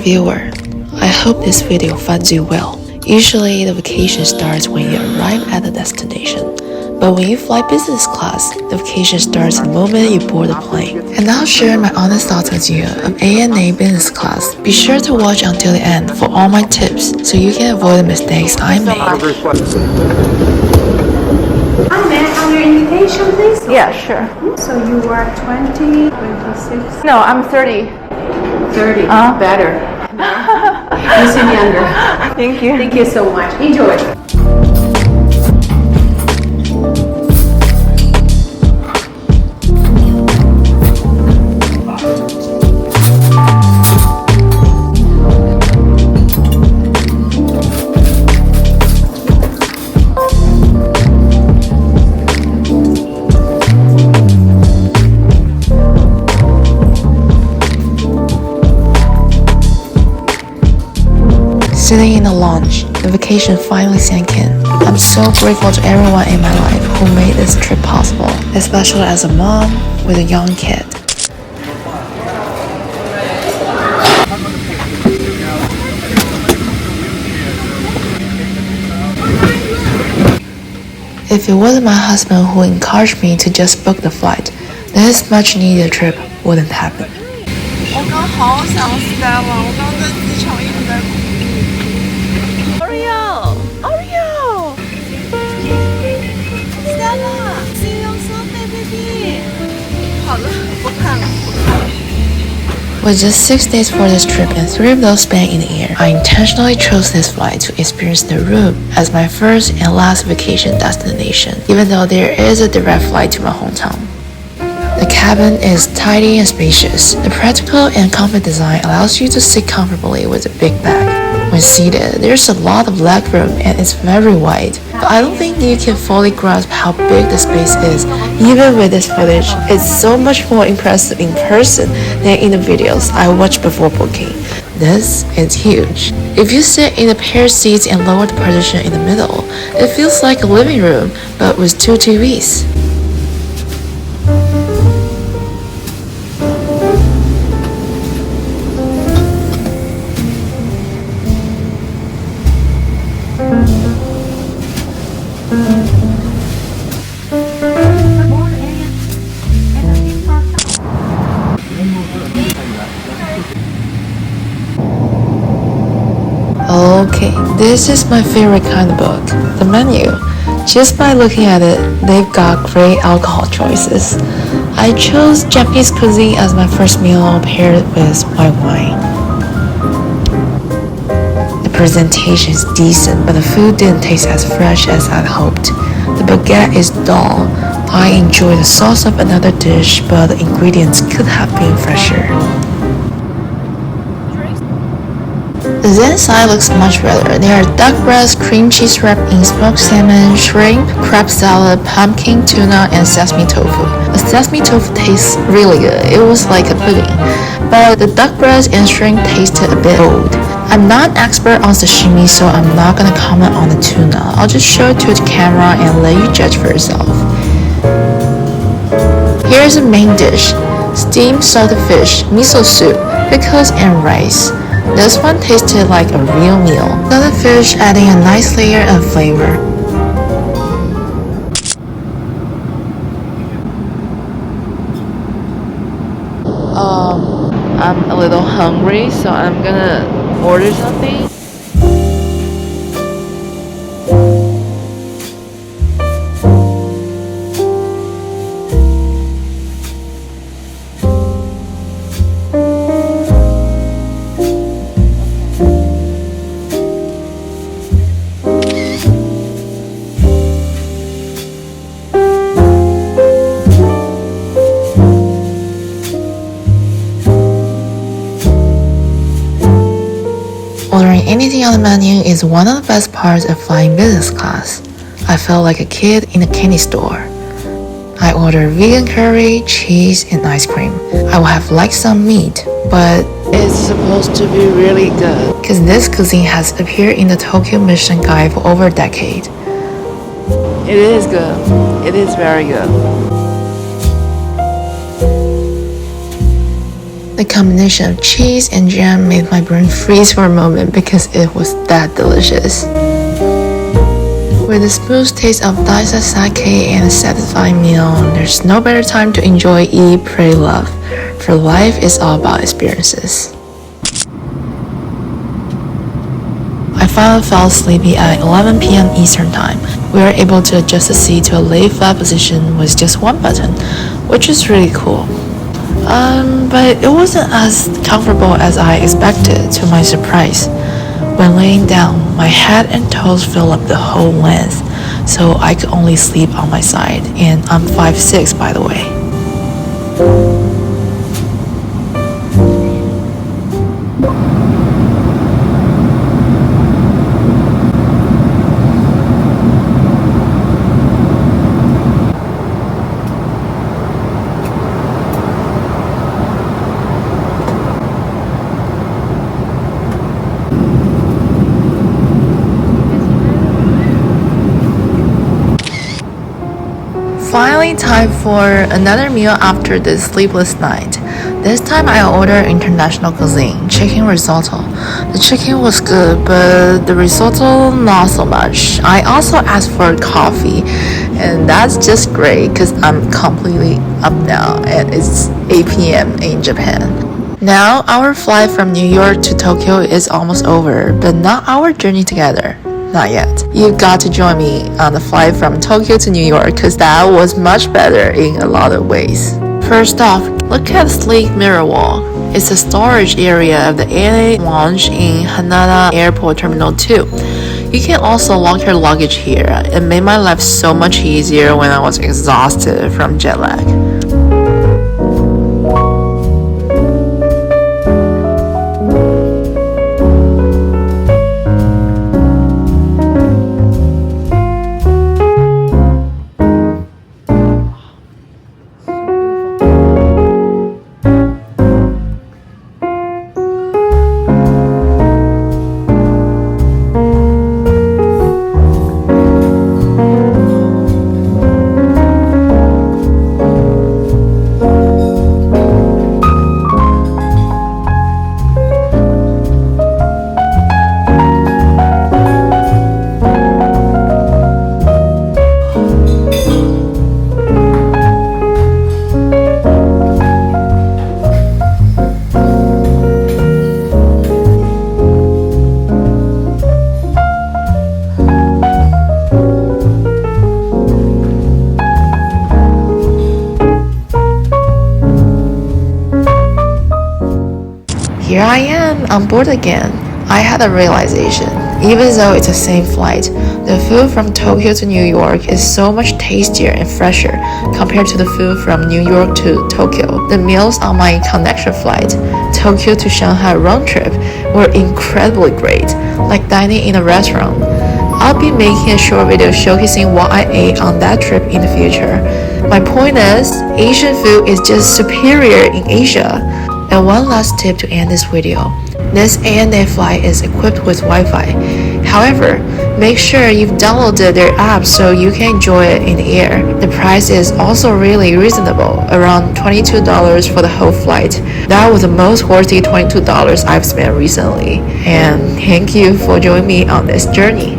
viewer, I hope this video finds you well. Usually the vacation starts when you arrive at the destination. But when you fly business class, the vacation starts the moment you board the plane. And I'll share my honest thoughts with you of ANA business class. Be sure to watch until the end for all my tips so you can avoid the mistakes I made. Hi, may I have your indication, please? Yeah, sure. So you are 20, 26? No, I'm 30. 30. Better. You seem younger. Thank you. Thank you so much. Enjoy. Sitting in the lounge, the vacation finally sank in. I'm so grateful to everyone in my life who made this trip possible, especially as a mom with a young kid. If it wasn't my husband who encouraged me to just book the flight, this much needed trip wouldn't happen. 我刚好想 Stella， 我刚在机场一直在哭。Oreo， Stella，see you soon, baby。好了，不看了。With just 6 days for this trip and 3 of those spent in the air, I intentionally chose this flight to experience the room as my first and last vacation destination, even though there is a direct flight to my hometown. The cabin is tidy and spacious. The practical and comfy design allows you to sit comfortably with a big bag. When seated, there's a lot of leg room and it's very wide. But I don't think you can fully grasp how big the space is. Even with this footage, it's so much more impressive in person than in the videos I watched before booking. This is huge. If you sit in the paired seats and lower the partition in the middle, it feels like a living room, but with 2 TVs. Okay, this is my favorite kind of book, the menu. Just by looking at it, they've got great alcohol choices. I chose Japanese cuisine as my first meal paired with white wine. The presentation is decent, but the food didn't taste as fresh as I'd hoped. The baguette is dull. I enjoy the sauce of another dish, but the ingredients could have been fresher. The inside looks much better. There are duck breast, cream cheese wrapped in smoked salmon, shrimp, crab salad, pumpkin, tuna, and sesame tofu. The sesame tofu tastes really good. It was like a pudding. But the duck breast and shrimp tasted a bit old. I'm not an expert on sashimi, so I'm not gonna comment on the tuna. I'll just show it to the camera and let you judge for yourself. Here's the main dish: steamed salted fish, miso soup, pickles, and rice. This one tasted like a real meal. Salted fish adding a nice layer of flavor. I'm a little hungry, so I'm gonna order something. Ordering anything on the menu is one of the best parts of flying business class. I felt like a kid in a candy store. I ordered vegan curry, cheese, and ice cream. I would have liked some meat, but it's supposed to be really good because this cuisine has appeared in the Tokyo Mission Guide for over a decade. It is good. It is very good. The combination of cheese and jam made my brain freeze for a moment because it was that delicious. With the smooth taste of diced sake and a satisfying meal, there's no better time to enjoy Eat, Pray, Love, for life is all about experiences. I finally fell sleepy at 11 p.m. Eastern Time. We were able to adjust the seat to a lay flat position with just one button, which is really cool. But it wasn't as comfortable as I expected, to my surprise. When laying down, my head and toes fill up the whole length, so I could only sleep on my side, and I'm 5'6", by the way. Finally, time for another meal after this sleepless night. This time I ordered international cuisine, chicken risotto. The chicken was good, but the risotto not so much. I also asked for coffee, and that's just great because I'm completely up now and it's 8 p.m. in Japan. Now our flight from New York to Tokyo is almost over, but not our journey together. Not yet. You've got to join me on the flight from Tokyo to New York because that was much better in a lot of ways. First off, look at the sleek mirror wall. It's the storage area of the ANA Lounge in Haneda Airport Terminal 2. You can also lock your luggage here. It made my life so much easier when I was exhausted from jet lag. Here I am on board again. I had a realization. Even though it's the same flight, the food from Tokyo to New York is so much tastier and fresher compared to the food from New York to Tokyo. The meals on my connection flight, Tokyo to Shanghai round trip, were incredibly great, like dining in a restaurant. I'll be making a short video showcasing what I ate on that trip in the future. My point is, Asian food is just superior in Asia. And one last tip to end this video. This ANA flight is equipped with Wi-Fi. However, make sure you've downloaded their app so you can enjoy it in the air. The price is also really reasonable, around $22 for the whole flight. That was the most worthy $22 I've spent recently. And thank you for joining me on this journey.